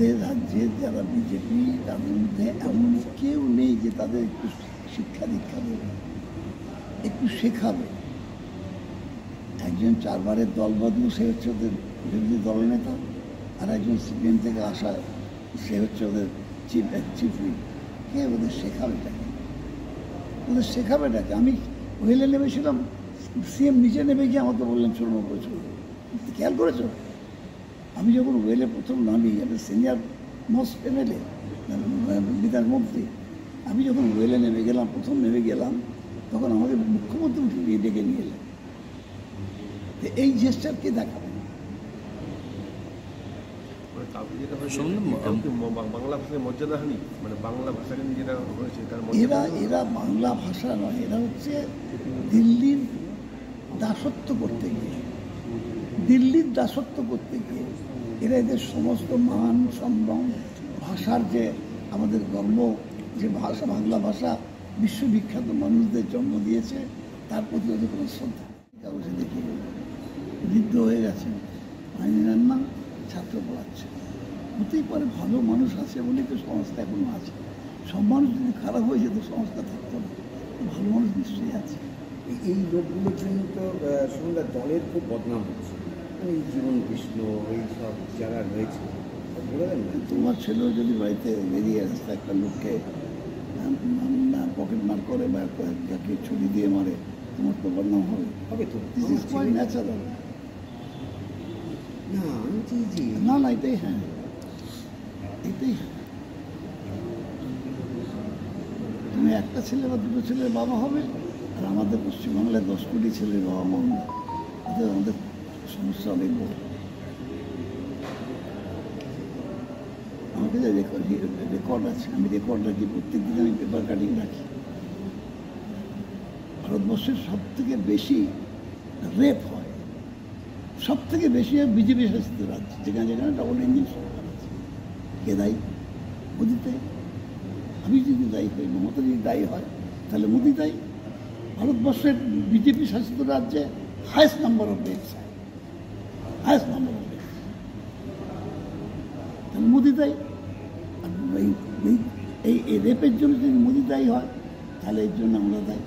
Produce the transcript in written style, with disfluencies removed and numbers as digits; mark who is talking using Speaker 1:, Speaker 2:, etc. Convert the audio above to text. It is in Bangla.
Speaker 1: আমাদের রাজ্যের যারা বিজেপি তাদের মধ্যে এমন কেউ নেই যে তাদের একটু শিক্ষা দীক্ষা দেবে, একটু শেখাবে। একজন 4 বারের দল বদলু, সে হচ্ছে ওদের বিরোধী দলনেতা, আর একজন সিপিএম থেকে আসা, সে হচ্ছে ওদের চিফ হুইপ। কে ওদের শেখাবেটাকে? ওদের শেখাবেটাকে? আমি ওয়েলে নেমেছিলাম, সিএম নিচে নেমে গিয়ে আমাকে বললেন চলুন করে চলুন। খেয়াল করেছো? আমি যখন ওয়েলে প্রথম নামি, আমি সিনিয়র মোস্ট এমএলএ বিধানমন্ত্রী, আমি যখন ওয়েলে নেমে গেলাম, প্রথম নেমে গেলাম, তখন আমাদের মুখ্যমন্ত্রী উঠে ডেকে নিয়ে এলেন। এই জেস্টারকে দেখাবে
Speaker 2: বাংলা ভাষায় মর্যাদাহানি, মানে বাংলা ভাষাকে যেটা হয়েছে
Speaker 1: এরা বাংলা ভাষা নয়, এরা হচ্ছে দিল্লির দাসত্ব করতে গিয়ে, এরা এদের সমস্ত মান সম্মান, ভাষার যে আমাদের গর্ব, যে ভাষা বাংলা ভাষা বিশ্ববিখ্যাত মানুষদের জন্ম দিয়েছে, তার প্রতি ওদের কোনো শ্রদ্ধা কাগজে দেখিয়ে বৃদ্ধ হয়ে গেছেন, আইনি রান্না, ছাত্র পড়াচ্ছে। হতেই পারে ভালো মানুষ আছে বলেই তো সংস্থা এখনো আছে। সব মানুষ যদি খারাপ হয়ে যেত সংস্থা থাকতো না, ভালো মানুষ নিশ্চয়ই আছে।
Speaker 3: এই লোকগুলোর জন্য তো সন্ধ্যা দলের খুব বদনাম হচ্ছে, এই জীবন কৃষ্ণ, এই সব যারা রয়েছে,
Speaker 1: তোমার ছেলেও যদি বাড়িতে বেরিয়ে আসতে একটা লোককে পকেট মার করে বা যাকে ছুরি দিয়ে মারে, তোমার তো বদনাম হবে।
Speaker 3: তো
Speaker 1: দিস ইজ কোয়াইট ন্যাচারাল। না না, এটাই হ্যাঁ, এটাই হ্যাঁ। তুমি একটা ছেলে বা দুটো ছেলের বাবা হবে, আর আমাদের পশ্চিমবাংলায় 10 কোটি ছেলের বাবা মা হবে, এতে আমাদের সমস্যা অনেক বড়। আমাকে যে রেকর্ড আছে, আমি রেকর্ড রাখি, প্রত্যেক দিন আমি পেপার কাটিং রাখি। ভারতবর্ষের সবথেকে বেশি রেপ হয়, সবথেকে বেশি বিজেপি শাসিত রাজ্য, যেখানে যেখানে ডবল ইঞ্জিন সরকার আছে। কে দায়ী? মোদি দায়ী। আমি যদি দায়ী হই, মমতা যদি দায়ী হয়, তাহলে মোদি দায়ী। ভারতবর্ষের বিজেপি শাসিত রাজ্যে highest number of reps, highest number of reps, তাহলে মোদি দায়ী। আর এই রেপের জন্য যদি মোদি দায়ী হয়, তাহলে এর জন্য আমরা দায়ী।